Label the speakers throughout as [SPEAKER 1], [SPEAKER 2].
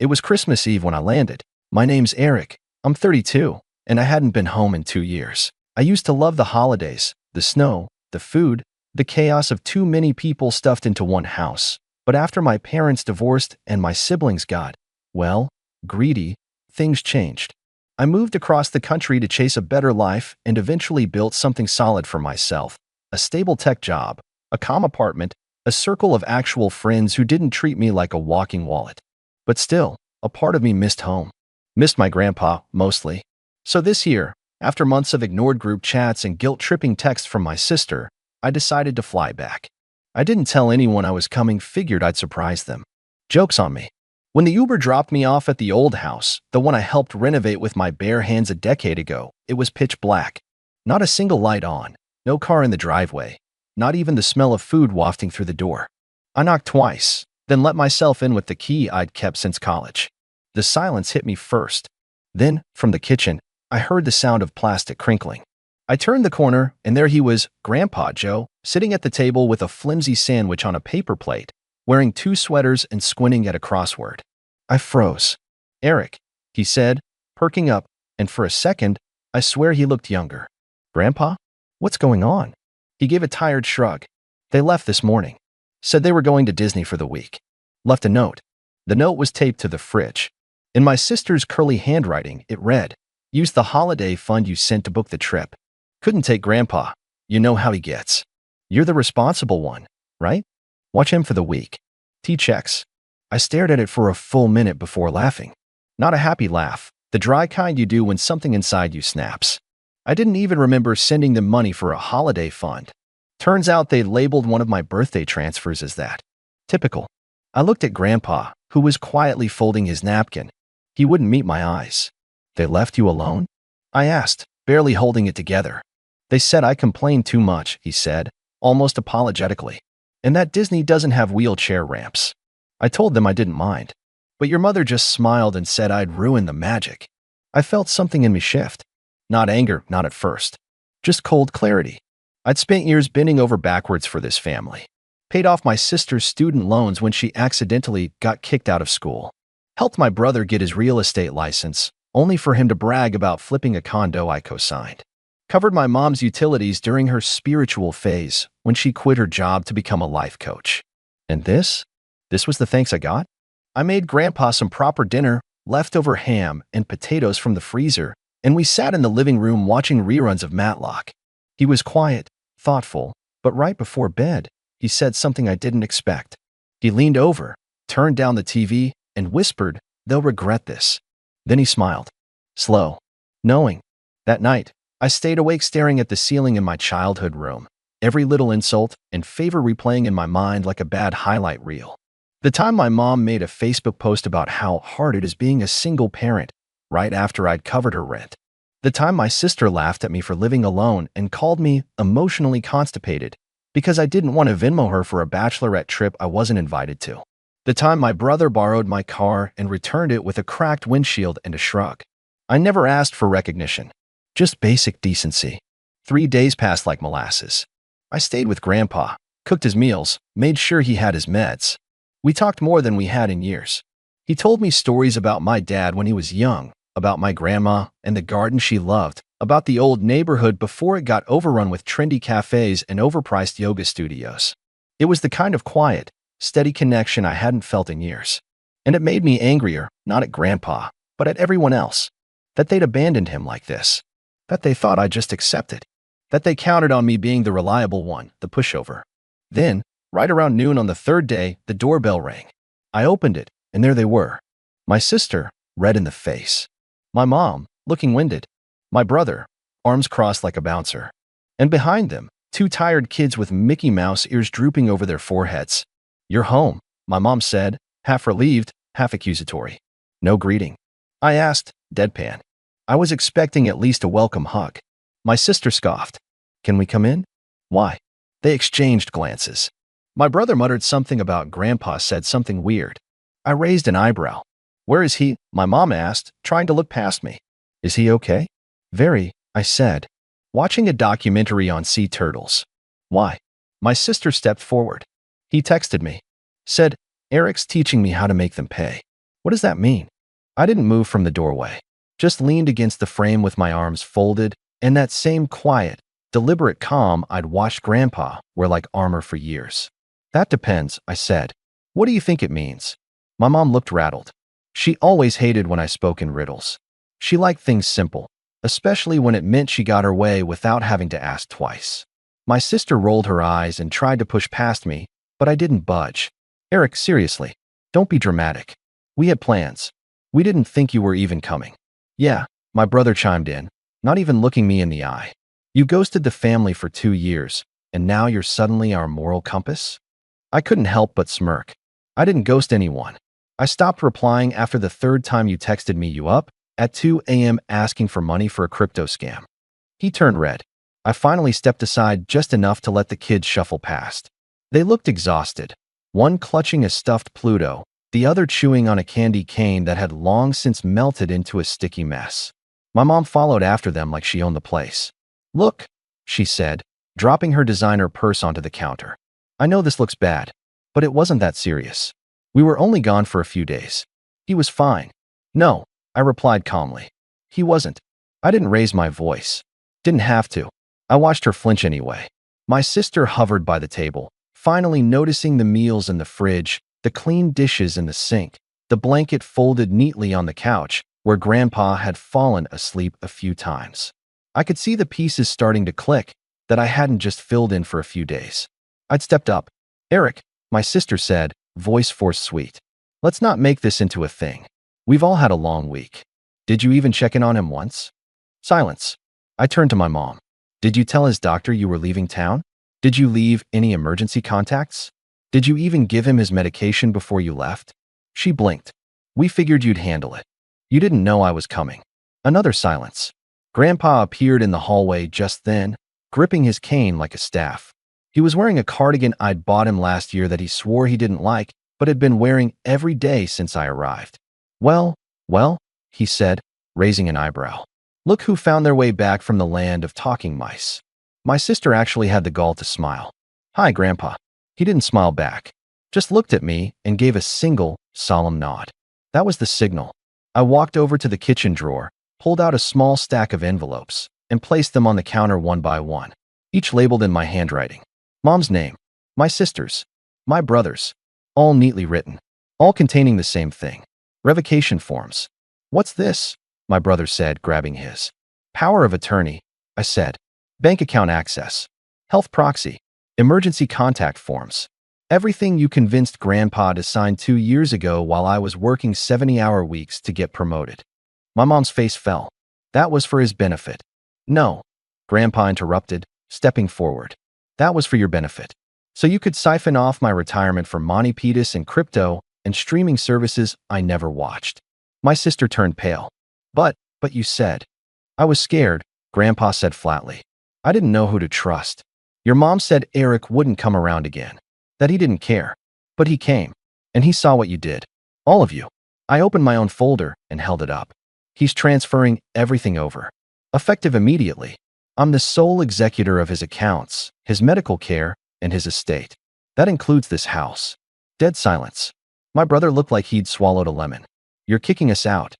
[SPEAKER 1] It was Christmas Eve when I landed. My name's Eric. I'm 32, and I hadn't been home in 2 years. I used to love the holidays, the snow, the food, the chaos of too many people stuffed into one house. But after my parents divorced and my siblings got, well, greedy, things changed. I moved across the country to chase a better life and eventually built something solid for myself. A stable tech job, a calm apartment, a circle of actual friends who didn't treat me like a walking wallet. But still, a part of me missed home. Missed my grandpa, mostly. So this year, after months of ignored group chats and guilt-tripping texts from my sister, I decided to fly back. I didn't tell anyone I was coming, figured I'd surprise them. Joke's on me. When the Uber dropped me off at the old house, the one I helped renovate with my bare hands a decade ago, it was pitch black. Not a single light on, no car in the driveway, not even the smell of food wafting through the door. I knocked twice, then let myself in with the key I'd kept since college. The silence hit me first. Then, from the kitchen, I heard the sound of plastic crinkling. I turned the corner, and there he was, Grandpa Joe, sitting at the table with a flimsy sandwich on a paper plate, wearing 2 sweaters and squinting at a crossword. I froze. "Eric," he said, perking up, and for a second, I swear he looked younger. "Grandpa? What's going on?" He gave a tired shrug. "They left this morning. Said they were going to Disney for the week. Left a note." The note was taped to the fridge. In my sister's curly handwriting, it read, "Use the holiday fund you sent to book the trip. Couldn't take Grandpa. You know how he gets. You're the responsible one, right? Watch him for the week. T checks." I stared at it for a full minute before laughing. Not a happy laugh, the dry kind you do when something inside you snaps. I didn't even remember sending them money for a holiday fund. Turns out they labeled one of my birthday transfers as that. Typical. I looked at Grandpa, who was quietly folding his napkin. He wouldn't meet my eyes. "They left you alone?" I asked, barely holding it together. "They said I complained too much," he said, almost apologetically, "and that Disney doesn't have wheelchair ramps." I told them I didn't mind. But your mother just smiled and said I'd ruined the magic. I felt something in me shift. Not anger, not at first. Just cold clarity. I'd spent years bending over backwards for this family. Paid off my sister's student loans when she accidentally got kicked out of school. Helped my brother get his real estate license, only for him to brag about flipping a condo I co-signed. Covered my mom's utilities during her spiritual phase when she quit her job to become a life coach. And this was the thanks I got? I made Grandpa some proper dinner, leftover ham and potatoes from the freezer, and we sat in the living room watching reruns of Matlock. He was quiet, thoughtful, but right before bed, he said something I didn't expect. He leaned over, turned down the TV, and whispered, "They'll regret this." Then he smiled. Slow. Knowing. That night, I stayed awake staring at the ceiling in my childhood room, every little insult and favor replaying in my mind like a bad highlight reel. The time my mom made a Facebook post about how hard it is being a single parent, right after I'd covered her rent. The time my sister laughed at me for living alone and called me emotionally constipated because I didn't want to Venmo her for a bachelorette trip I wasn't invited to. The time my brother borrowed my car and returned it with a cracked windshield and a shrug. I never asked for recognition. Just basic decency. 3 days passed like molasses. I stayed with Grandpa, cooked his meals, made sure he had his meds. We talked more than we had in years. He told me stories about my dad when he was young, about my grandma and the garden she loved, about the old neighborhood before it got overrun with trendy cafes and overpriced yoga studios. It was the kind of quiet, steady connection I hadn't felt in years. And it made me angrier, not at Grandpa, but at everyone else. That they'd abandoned him like this. That they thought I'd just accept it. That they counted on me being the reliable one, the pushover. Then, right around noon on the 3rd day, the doorbell rang. I opened it, and there they were. My sister, red in the face. My mom, looking winded. My brother, arms crossed like a bouncer. And behind them, 2 tired kids with Mickey Mouse ears drooping over their foreheads. "You're home," my mom said, half relieved, half accusatory. No greeting. I asked, deadpan. I was expecting at least a welcome hug. My sister scoffed. "Can we come in?" "Why?" They exchanged glances. My brother muttered something about Grandpa said something weird. I raised an eyebrow. "Where is he?" my mom asked, trying to look past me. "Is he okay?" "Very," I said, watching a documentary on sea turtles. "Why?" My sister stepped forward. "He texted me. Said, Eric's teaching me how to make them pay." What does that mean? I didn't move from the doorway, just leaned against the frame with my arms folded, and that same quiet, deliberate calm I'd watched Grandpa wear like armor for years. That depends, I said. What do you think it means? My mom looked rattled. She always hated when I spoke in riddles. She liked things simple, especially when it meant she got her way without having to ask twice. My sister rolled her eyes and tried to push past me, but I didn't budge. Eric, seriously, don't be dramatic. We had plans. We didn't think you were even coming. Yeah, my brother chimed in, not even looking me in the eye. You ghosted the family for 2 years, and now you're suddenly our moral compass? I couldn't help but smirk. I didn't ghost anyone. I stopped replying after the third time you texted me you up at 2 a.m. asking for money for a crypto scam. He turned red. I finally stepped aside just enough to let the kids shuffle past. They looked exhausted, one clutching a stuffed Pluto, the other chewing on a candy cane that had long since melted into a sticky mess. My mom followed after them like she owned the place. Look, she said, dropping her designer purse onto the counter. I know this looks bad, but it wasn't that serious. We were only gone for a few days. He was fine. No, I replied calmly. He wasn't. I didn't raise my voice. Didn't have to. I watched her flinch anyway. My sister hovered by the table, finally noticing the meals in the fridge, the clean dishes in the sink, the blanket folded neatly on the couch where Grandpa had fallen asleep a few times. I could see the pieces starting to click that I hadn't just filled in for a few days. I'd stepped up. Eric, my sister said, voice forced sweet. Let's not make this into a thing. We've all had a long week. Did you even check in on him once? Silence. I turned to my mom. Did you tell his doctor you were leaving town? Did you leave any emergency contacts? Did you even give him his medication before you left? She blinked. We figured you'd handle it. You didn't know I was coming. Another silence. Grandpa appeared in the hallway just then, gripping his cane like a staff. He was wearing a cardigan I'd bought him last year that he swore he didn't like, but had been wearing every day since I arrived. Well, he said, raising an eyebrow. Look who found their way back from the land of talking mice. My sister actually had the gall to smile. Hi, Grandpa. He didn't smile back, just looked at me and gave a single, solemn nod. That was the signal. I walked over to the kitchen drawer, pulled out a small stack of envelopes, and placed them on the counter one by one, each labeled in my handwriting. Mom's name, my sister's, my brother's, all neatly written, all containing the same thing. Revocation forms. What's this? My brother said, grabbing his. Power of attorney, I said. Bank account access. Health proxy. Emergency contact forms. Everything you convinced Grandpa to sign 2 years ago while I was working 70-hour weeks to get promoted. My mom's face fell. That was for his benefit. No, Grandpa interrupted, stepping forward. That was for your benefit. So you could siphon off my retirement for Monty Python and crypto and streaming services I never watched. My sister turned pale. But you said. I was scared, Grandpa said flatly. I didn't know who to trust. Your mom said Eric wouldn't come around again, that he didn't care. But he came, and he saw what you did. All of you. I opened my own folder and held it up. He's transferring everything over. Effective immediately. I'm the sole executor of his accounts, his medical care, and his estate. That includes this house. Dead silence. My brother looked like he'd swallowed a lemon. You're kicking us out.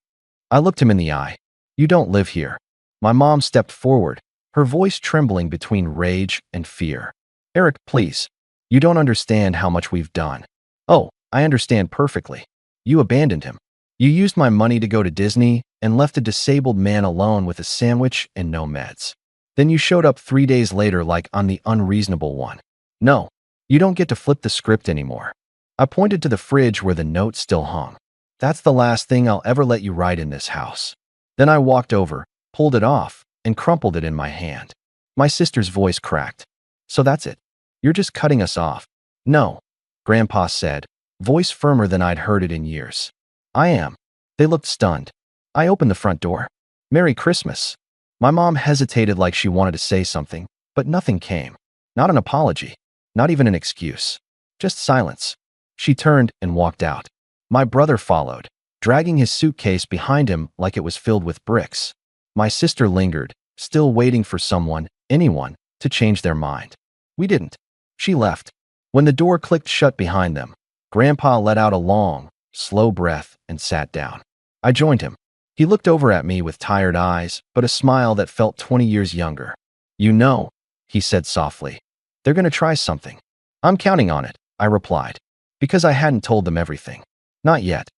[SPEAKER 1] I looked him in the eye. You don't live here. My mom stepped forward, her voice trembling between rage and fear. Eric, please. You don't understand how much we've done. Oh, I understand perfectly. You abandoned him. You used my money to go to Disney and left a disabled man alone with a sandwich and no meds. Then you showed up 3 days later like I'm the unreasonable one. No, you don't get to flip the script anymore. I pointed to the fridge where the note still hung. That's the last thing I'll ever let you write in this house. Then I walked over, pulled it off, and crumpled it in my hand. My sister's voice cracked. So that's it. You're just cutting us off. No, Grandpa said, voice firmer than I'd heard it in years. I am. They looked stunned. I opened the front door. Merry Christmas. My mom hesitated like she wanted to say something, but nothing came. Not an apology. Not even an excuse. Just silence. She turned and walked out. My brother followed, dragging his suitcase behind him like it was filled with bricks. My sister lingered, still waiting for someone, anyone, to change their mind. We didn't. She left. When the door clicked shut behind them, Grandpa let out a long, slow breath, and sat down. I joined him. He looked over at me with tired eyes, but a smile that felt 20 years younger. You know, he said softly, they're going to try something. I'm counting on it, I replied, because I hadn't told them everything. Not yet.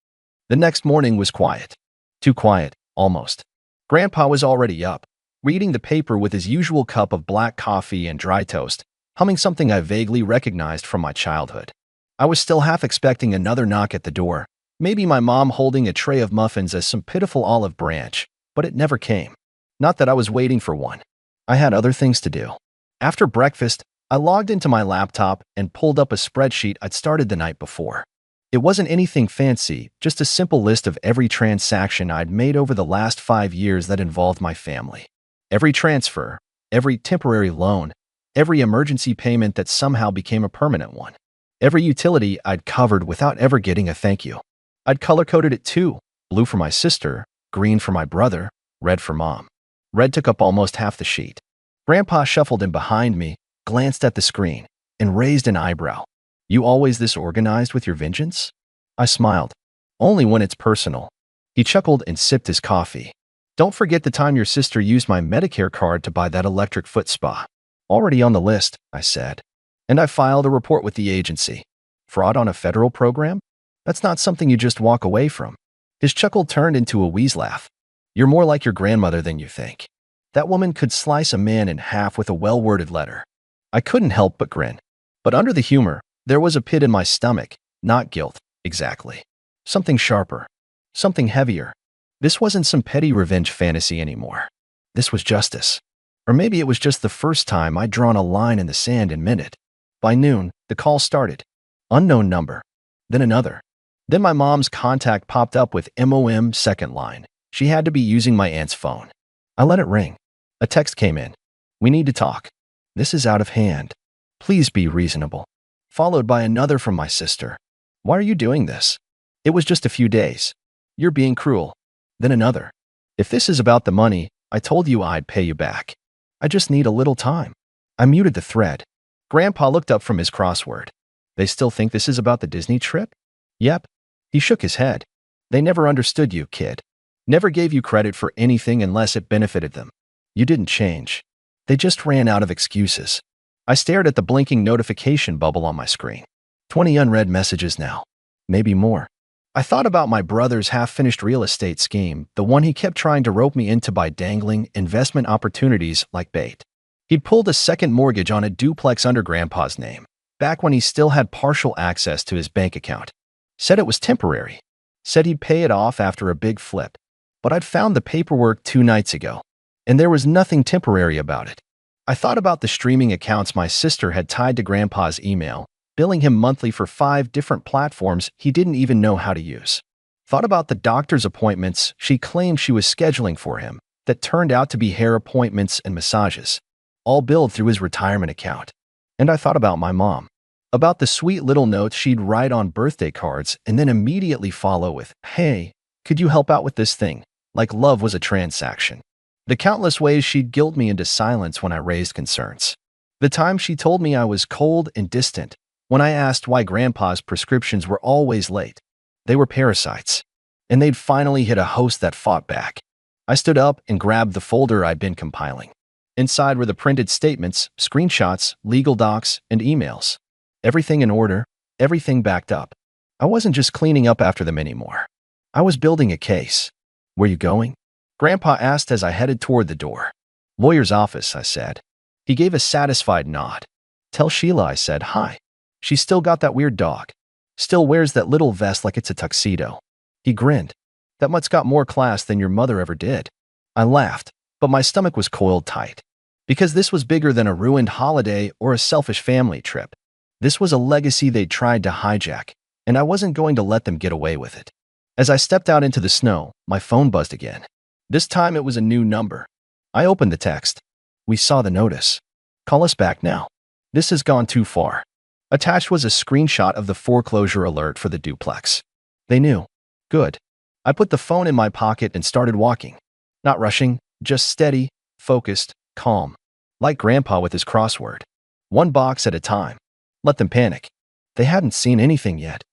[SPEAKER 1] The next morning was quiet. Too quiet, almost. Grandpa was already up, reading the paper with his usual cup of black coffee and dry toast, humming something I vaguely recognized from my childhood. I was still half expecting another knock at the door, maybe my mom holding a tray of muffins as some pitiful olive branch, but it never came. Not that I was waiting for one. I had other things to do. After breakfast, I logged into my laptop and pulled up a spreadsheet I'd started the night before. It wasn't anything fancy, just a simple list of every transaction I'd made over the last 5 years that involved my family. Every transfer, every temporary loan, every emergency payment that somehow became a permanent one. Every utility I'd covered without ever getting a thank you. I'd color-coded it too, blue for my sister, green for my brother, red for mom. Red took up almost half the sheet. Grandpa shuffled in behind me, glanced at the screen, and raised an eyebrow. You always this organized with your vengeance? I smiled. Only when it's personal. He chuckled and sipped his coffee. Don't forget the time your sister used my Medicare card to buy that electric foot spa. Already on the list, I said. And I filed a report with the agency. Fraud on a federal program? That's not something you just walk away from. His chuckle turned into a wheeze laugh. You're more like your grandmother than you think. That woman could slice a man in half with a well-worded letter. I couldn't help but grin. But under the humor, there was a pit in my stomach, not guilt, exactly. Something sharper. Something heavier. This wasn't some petty revenge fantasy anymore. This was justice. Or maybe it was just the first time I'd drawn a line in the sand and meant it. By noon, the call started. Unknown number. Then another. Then my mom's contact popped up with MOM second line. She had to be using my aunt's phone. I let it ring. A text came in. We need to talk. This is out of hand. Please be reasonable. Followed by another from my sister. Why are you doing this? It was just a few days. You're being cruel. Then another. If this is about the money, I told you I'd pay you back. I just need a little time. I muted the thread. Grandpa looked up from his crossword. They still think this is about the Disney trip? Yep. He shook his head. They never understood you, kid. Never gave you credit for anything unless it benefited them. You didn't change. They just ran out of excuses. I stared at the blinking notification bubble on my screen. 20 unread messages now. Maybe more. I thought about my brother's half-finished real estate scheme, the one he kept trying to rope me into by dangling investment opportunities like bait. He'd pulled a second mortgage on a duplex under Grandpa's name, back when he still had partial access to his bank account. Said it was temporary. Said he'd pay it off after a big flip. But I'd found the paperwork 2 nights ago, and there was nothing temporary about it. I thought about the streaming accounts my sister had tied to Grandpa's email, billing him monthly for 5 different platforms he didn't even know how to use. Thought about the doctor's appointments she claimed she was scheduling for him that turned out to be hair appointments and massages, all billed through his retirement account. And I thought about my mom. About the sweet little notes she'd write on birthday cards and then immediately follow with, "Hey, could you help out with this thing?" Like love was a transaction. The countless ways she'd guilt me into silence when I raised concerns. The time she told me I was cold and distant when I asked why Grandpa's prescriptions were always late. They were parasites. And they'd finally hit a host that fought back. I stood up and grabbed the folder I'd been compiling. Inside were the printed statements, screenshots, legal docs, and emails. Everything in order, everything backed up. I wasn't just cleaning up after them anymore. I was building a case. Were you going? Grandpa asked as I headed toward the door. Lawyer's office, I said. He gave a satisfied nod. Tell Sheila I said hi. She's still got that weird dog. Still wears that little vest like it's a tuxedo. He grinned. That mutt's got more class than your mother ever did. I laughed, but my stomach was coiled tight. Because this was bigger than a ruined holiday or a selfish family trip. This was a legacy they'd tried to hijack, and I wasn't going to let them get away with it. As I stepped out into the snow, my phone buzzed again. This time it was a new number. I opened the text. We saw the notice. Call us back now. This has gone too far. Attached was a screenshot of the foreclosure alert for the duplex. They knew. Good. I put the phone in my pocket and started walking. Not rushing, just steady, focused, calm. Like Grandpa with his crossword. One box at a time. Let them panic. They hadn't seen anything yet.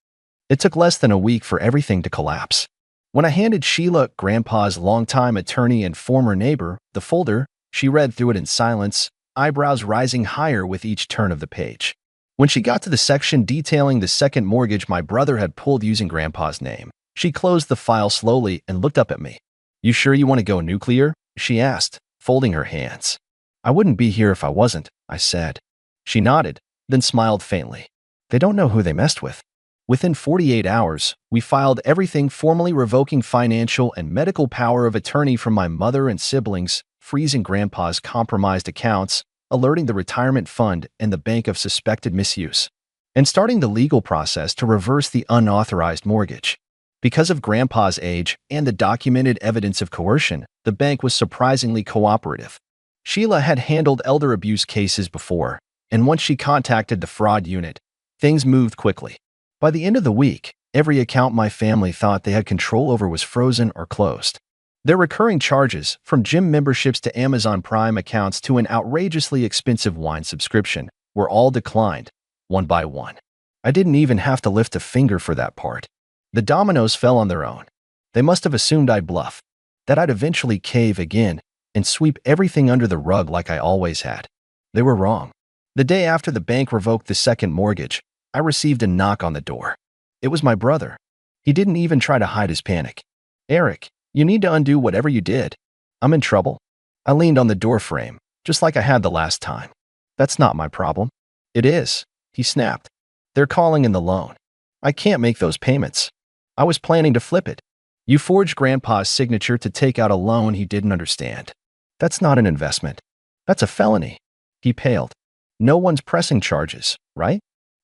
[SPEAKER 1] It took less than a week for everything to collapse. When I handed Sheila, Grandpa's longtime attorney and former neighbor, the folder, she read through it in silence, eyebrows rising higher with each turn of the page. When she got to the section detailing the second mortgage my brother had pulled using Grandpa's name, she closed the file slowly and looked up at me. "You sure you want to go nuclear?" she asked, folding her hands. "I wouldn't be here if I wasn't," I said. She nodded, then smiled faintly. "They don't know who they messed with." Within 48 hours, we filed everything formally revoking financial and medical power of attorney from my mother and siblings, freezing Grandpa's compromised accounts, alerting the retirement fund and the bank of suspected misuse, and starting the legal process to reverse the unauthorized mortgage. Because of Grandpa's age and the documented evidence of coercion, the bank was surprisingly cooperative. Sheila had handled elder abuse cases before, and once she contacted the fraud unit, things moved quickly. By the end of the week, every account my family thought they had control over was frozen or closed. Their recurring charges, from gym memberships to Amazon Prime accounts to an outrageously expensive wine subscription, were all declined, one by one. I didn't even have to lift a finger for that part. The dominoes fell on their own. They must have assumed I'd bluff, that I'd eventually cave again and sweep everything under the rug like I always had. They were wrong. The day after the bank revoked the second mortgage, I received a knock on the door. It was my brother. He didn't even try to hide his panic. "Eric, you need to undo whatever you did. I'm in trouble." I leaned on the door frame, just like I had the last time. "That's not my problem." "It is," he snapped. "They're calling in the loan. I can't make those payments. I was planning to flip it." "You forged Grandpa's signature to take out a loan he didn't understand. That's not an investment. That's a felony." He paled. "No one's pressing charges, right?"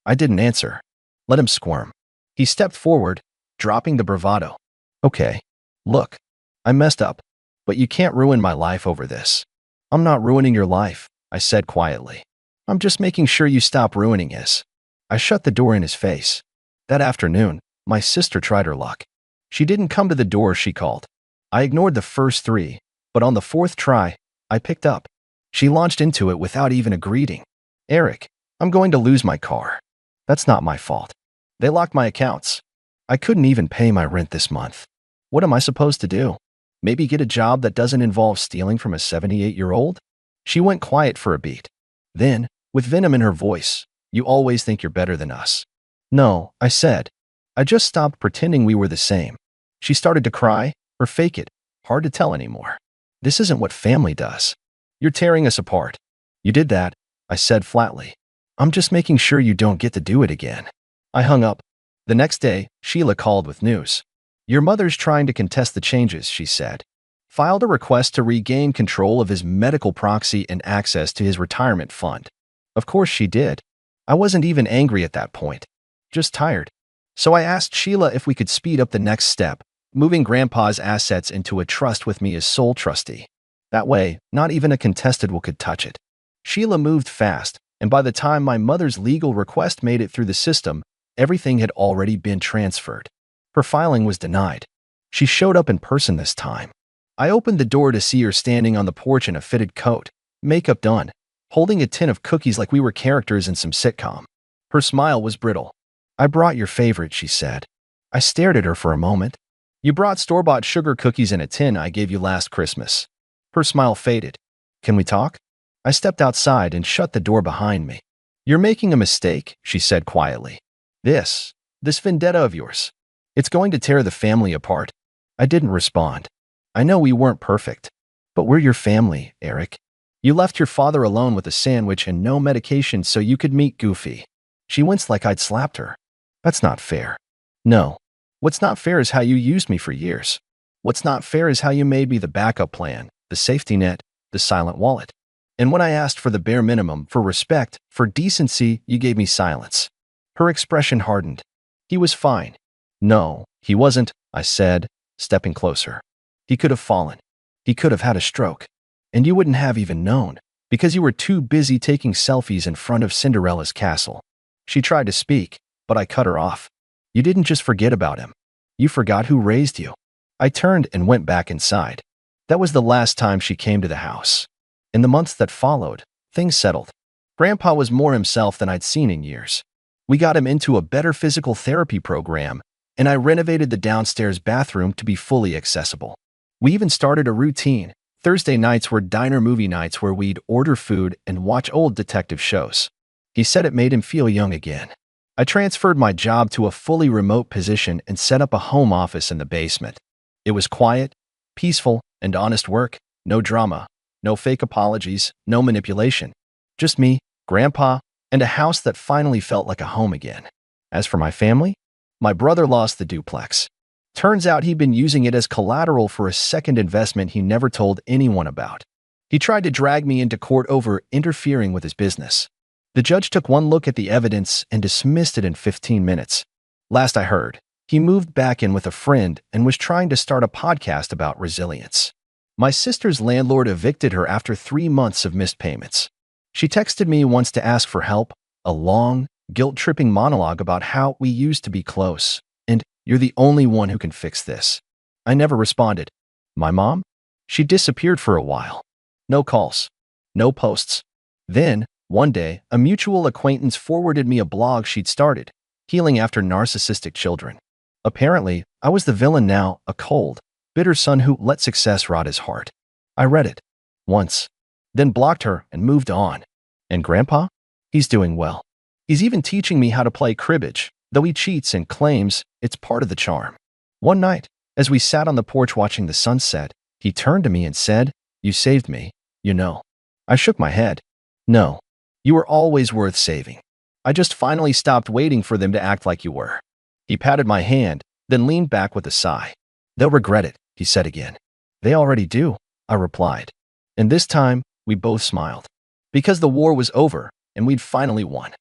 [SPEAKER 1] I didn't answer. Let him squirm. He stepped forward, dropping the bravado. "Okay. Look, I messed up, but you can't ruin my life over this." "I'm not ruining your life," I said quietly. "I'm just making sure you stop ruining his." I shut the door in his face. That afternoon, my sister tried her luck. She didn't come to the door she called. I ignored the first three, but on the fourth try, I picked up. She launched into it without even a greeting. "Eric, I'm going to lose my car." "That's not my fault. They locked my accounts. I couldn't even pay my rent this month. What am I supposed to do? Maybe get a job that doesn't involve stealing from a 78-year-old? She went quiet for a beat. Then, with venom in her voice, "You always think you're better than us." "No," I said. "I just stopped pretending we were the same." She started to cry, or fake it. Hard to tell anymore. "This isn't what family does. You're tearing us apart." "You did that," I said flatly. "I'm just making sure you don't get to do it again." I hung up. The next day, Sheila called with news. "Your mother's trying to contest the changes," she said. "Filed a request to regain control of his medical proxy and access to his retirement fund." Of course she did. I wasn't even angry at that point. Just tired. So I asked Sheila if we could speed up the next step, moving Grandpa's assets into a trust with me as sole trustee. That way, not even a contested will could touch it. Sheila moved fast, and by the time my mother's legal request made it through the system, everything had already been transferred. Her filing was denied. She showed up in person this time. I opened the door to see her standing on the porch in a fitted coat, makeup done, holding a tin of cookies like we were characters in some sitcom. Her smile was brittle. "I brought your favorite," she said. I stared at her for a moment. "You brought store-bought sugar cookies in a tin I gave you last Christmas." Her smile faded. "Can we talk?" I stepped outside and shut the door behind me. "You're making a mistake," she said quietly. This vendetta of yours, it's going to tear the family apart." I didn't respond. "I know we weren't perfect, but we're your family, Eric. You left your father alone with a sandwich and no medication so you could meet Goofy." She winced like I'd slapped her. "That's not fair." "No. What's not fair is how you used me for years. What's not fair is how you made me the backup plan, the safety net, the silent wallet. And when I asked for the bare minimum, for respect, for decency, you gave me silence." Her expression hardened. "He was fine." "No, he wasn't," I said, stepping closer. "He could have fallen. He could have had a stroke. And you wouldn't have even known, because you were too busy taking selfies in front of Cinderella's castle." She tried to speak, but I cut her off. "You didn't just forget about him. You forgot who raised you." I turned and went back inside. That was the last time she came to the house. In the months that followed, things settled. Grandpa was more himself than I'd seen in years. We got him into a better physical therapy program, and I renovated the downstairs bathroom to be fully accessible. We even started a routine. Thursday nights were diner movie nights where we'd order food and watch old detective shows. He said it made him feel young again. I transferred my job to a fully remote position and set up a home office in the basement. It was quiet, peaceful, and honest work. No drama, no fake apologies, no manipulation. Just me, Grandpa, and a house that finally felt like a home again. As for my family, my brother lost the duplex. Turns out he'd been using it as collateral for a second investment he never told anyone about. He tried to drag me into court over interfering with his business. The judge took one look at the evidence and dismissed it in 15 minutes. Last I heard, he moved back in with a friend and was trying to start a podcast about resilience. My sister's landlord evicted her after 3 months of missed payments. She texted me once to ask for help, a long, guilt-tripping monologue about how we used to be close, and "You're the only one who can fix this." I never responded. My mom? She disappeared for a while. No calls. No posts. Then, one day, a mutual acquaintance forwarded me a blog she'd started, Healing After Narcissistic Children. Apparently, I was the villain now, a cold, bitter son who let success rot his heart. I read it. Once. Then blocked her and moved on. And Grandpa? He's doing well. He's even teaching me how to play cribbage, though he cheats and claims it's part of the charm. One night, as we sat on the porch watching the sunset, he turned to me and said, "You saved me, you know." I shook my head. "No. You were always worth saving. I just finally stopped waiting for them to act like you were." He patted my hand, then leaned back with a sigh. "They'll regret it," he said again. "They already do," I replied. And this time, we both smiled. Because the war was over, and we'd finally won.